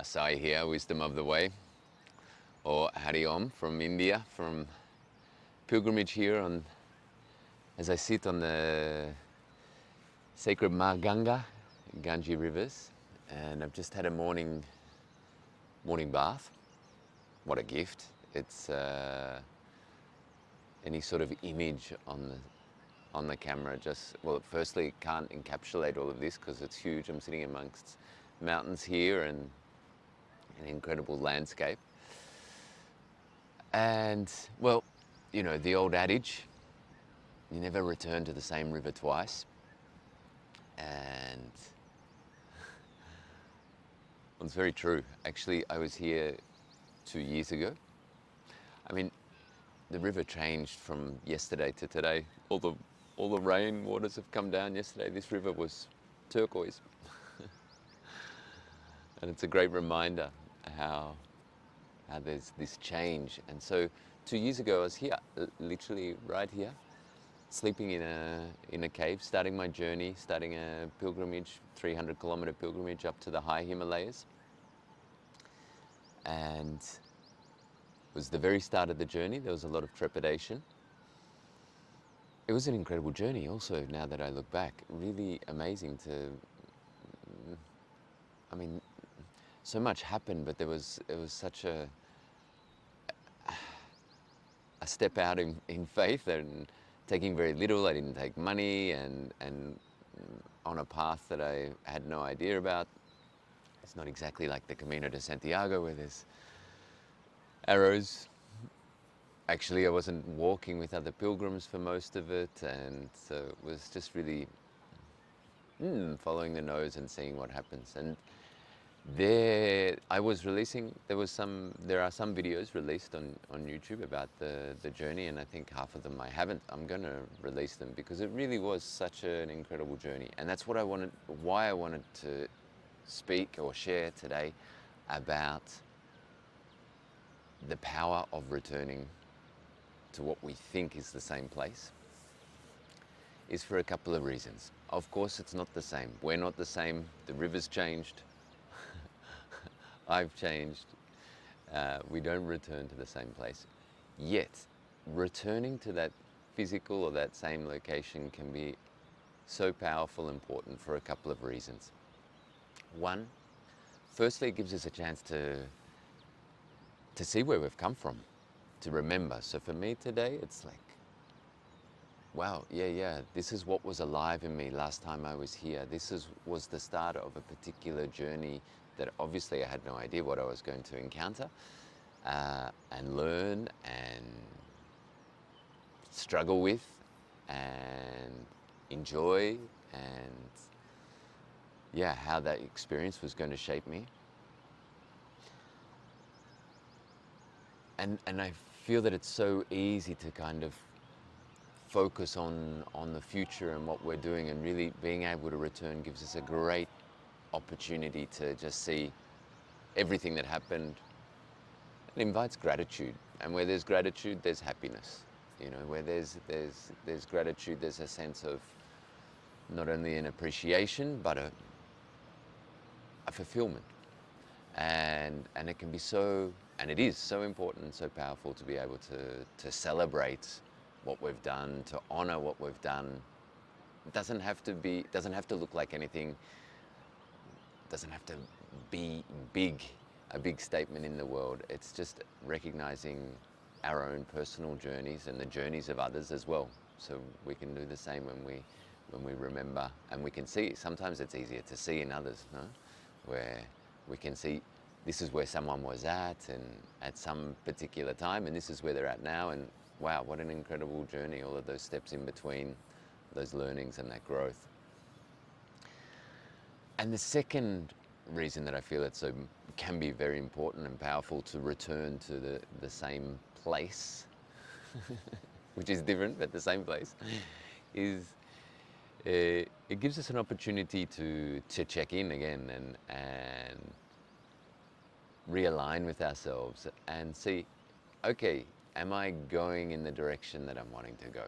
Sai here, Wisdom of the Way, or Hari Om from India, from pilgrimage here as I sit on the sacred Ma Ganga, Ganges rivers, and I've just had a morning bath. What a gift! It's any sort of image on the camera well, firstly, it can't encapsulate all of this because it's huge. I'm sitting amongst mountains here and an incredible landscape. And, well, you know, the old adage, you never return to the same river twice. And well, it's very true. Actually, I was here 2 years ago. I mean, the river changed from yesterday to today. All the rain waters have come down yesterday. This river was turquoise. And it's a great reminder how there's this change. And so 2 years ago I was here, literally right here, sleeping in a cave, starting my journey, starting a pilgrimage, 300-kilometer pilgrimage up to the high Himalayas. And it was the very start of the journey. There was a lot of trepidation. It was an incredible journey also, now that I look back. Really amazing I mean, so much happened, but it was such a step out in faith, and taking very little. I didn't take money, and on a path that I had no idea about. It's not exactly like the Camino de Santiago where there's arrows. Actually, I wasn't walking with other pilgrims for most of it, and so it was just really following the nose and seeing what happens. And there are some videos released on YouTube about the journey, and I think half of them I haven't. I'm going to release them because it really was such an incredible journey. And that's why I wanted to speak or share today about the power of returning to what we think is the same place, is for a couple of reasons. Of course, it's not the same. We're not the same. The river's changed. I've changed. We don't return to the same place. Yet, returning to that physical or that same location can be so powerful and important for a couple of reasons. One, firstly, it gives us a chance to see where we've come from, to remember. So for me today, it's like, wow, yeah, this is what was alive in me last time I was here. Was the start of a particular journey that obviously I had no idea what I was going to encounter and learn and struggle with and enjoy, and yeah, how that experience was going to shape me. And I feel that it's so easy to kind of focus on the future and what we're doing, and really being able to return gives us a great opportunity to just see everything that happened. It invites gratitude, and where there's gratitude, there's happiness. You know, where there's gratitude, there's a sense of not only an appreciation but a fulfillment, and it can be so, and it is so important and so powerful to be able to celebrate what we've done, to honor what we've done. It doesn't have to look like anything. It doesn't have to be a big statement in the world. It's just recognizing our own personal journeys and the journeys of others as well. So we can do the same when we remember, and we can see. Sometimes it's easier to see in others, no? Where we can see this is where someone was at some particular time, and this is where they're at now, and wow, what an incredible journey, all of those steps in between, those learnings and that growth. And the second reason that I feel it can be very important and powerful to return to the same place, which is different but the same place, is it gives us an opportunity to check in again and realign with ourselves and see, okay, am I going in the direction that I'm wanting to go?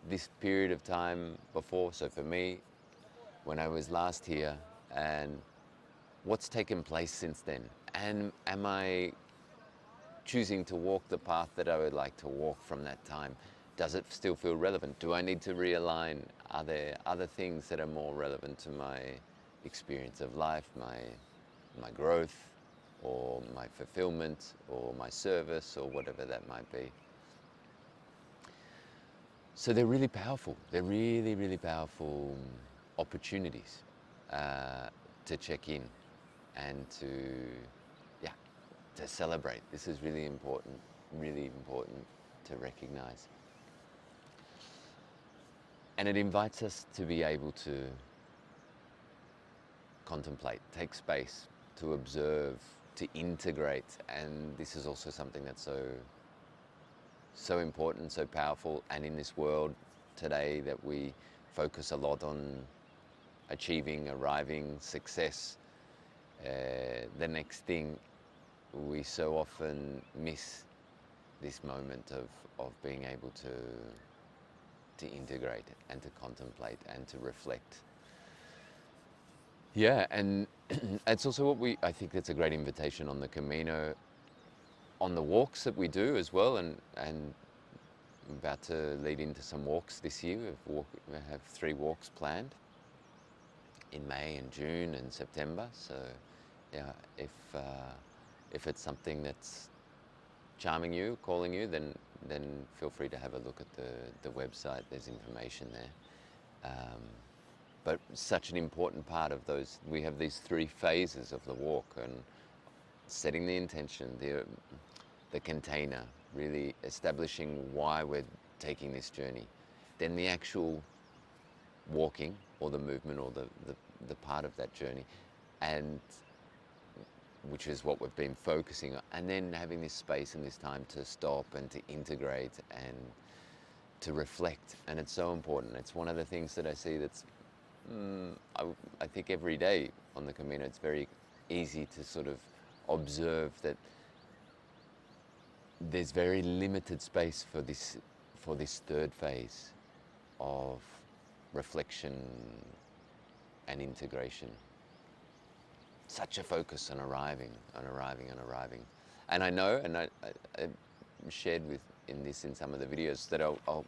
This period of time before, so for me, when I was last here, and what's taken place since then? And am I choosing to walk the path that I would like to walk from that time? Does it still feel relevant? Do I need to realign? Are there other things that are more relevant to my experience of life, my growth, or my fulfillment, or my service, or whatever that might be? So they're really powerful. They're really, really powerful opportunities to check in and yeah, to celebrate. This is really important to recognize. And it invites us to be able to contemplate, take space, to observe, to integrate. And this is also something that's so important, so powerful. And in this world today that we focus a lot on achieving, arriving, success, the next thing, we so often miss this moment of being able to integrate and to contemplate and to reflect. Yeah, and it's also what I think that's a great invitation on the Camino, on the walks that we do as well, and I'm about to lead into some walks this year. We have 3 walks planned in May and June and September. So yeah, if it's something that's charming you, calling you, then feel free to have a look at the website. There's information there. But such an important part of those, we have these 3 phases of the walk, and setting the intention, the container, really establishing why we're taking this journey. Then the actual walking, or the movement, or the part of that journey, and which is what we've been focusing on, and then having this space and this time to stop and to integrate and to reflect. And it's so important. It's one of the things that I see that's I think every day on the Camino, it's very easy to sort of observe that there's very limited space for this 3rd phase of reflection and integration. Such a focus on arriving. And I know, and I shared in some of the videos that I'll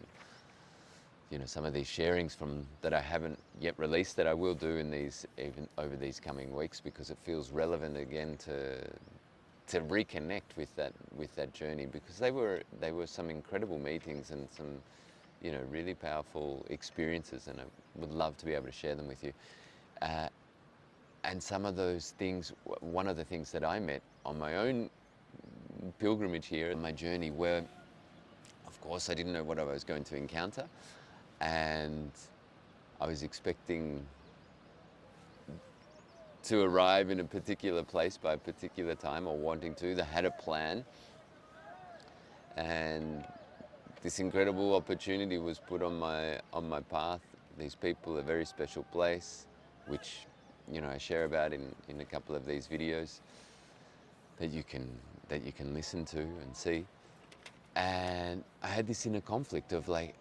some of these sharings that I haven't yet released, that I will do even over these coming weeks, because it feels relevant again to reconnect with that journey, because they were some incredible meetings and some really powerful experiences, and I would love to be able to share them with you. And some of those things, one of the things that I met on my own pilgrimage here, on my journey, where of course I didn't know what I was going to encounter, and I was expecting to arrive in a particular place by a particular time, or wanting to. They had a plan, and this incredible opportunity was put on my path. These people, a very special place, which I share about in a couple of these videos that you can listen to and see. And I had this inner conflict of like,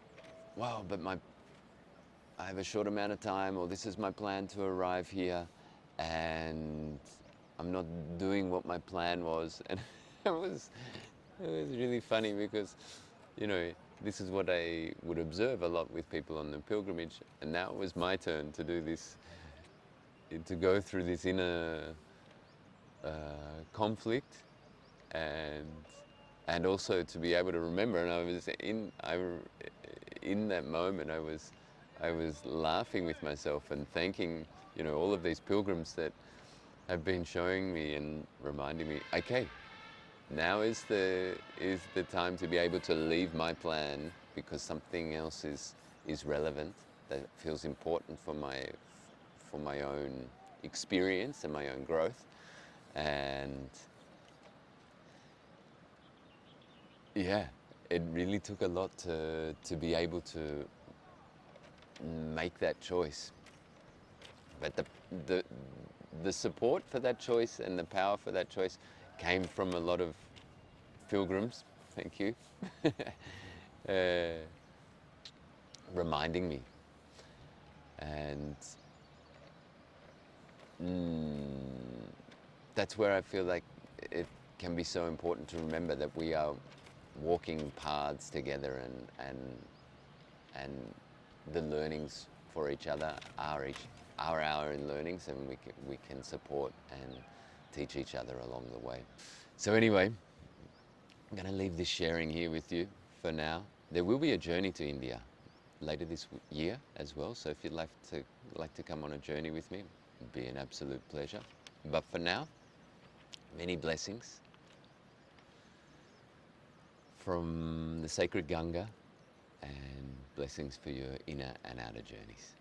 wow, but I have a short amount of time, or this is my plan to arrive here, and I'm not doing what my plan was. And it was really funny, because this is what I would observe a lot with people on the pilgrimage, and now it was my turn to do this, to go through this inner conflict, and also to be able to remember. And I was in that moment, I was laughing with myself and thanking all of these pilgrims that have been showing me and reminding me, okay, now is the time to be able to leave my plan, because something else is relevant, that feels important for my own experience and my own growth. And yeah, it really took a lot to be able to make that choice. But the support for that choice and the power for that choice came from a lot of pilgrims, thank you, reminding me. And that's where I feel like it can be so important to remember that we are walking paths together, and the learnings for each other are our own learnings, and we can support and teach each other along the way. So anyway, I'm going to leave this sharing here with you for now. There will be a journey to India later this year as well, so if you'd like to come on a journey with me, it'd be an absolute pleasure. But for now, many blessings from the sacred Ganga, and blessings for your inner and outer journeys.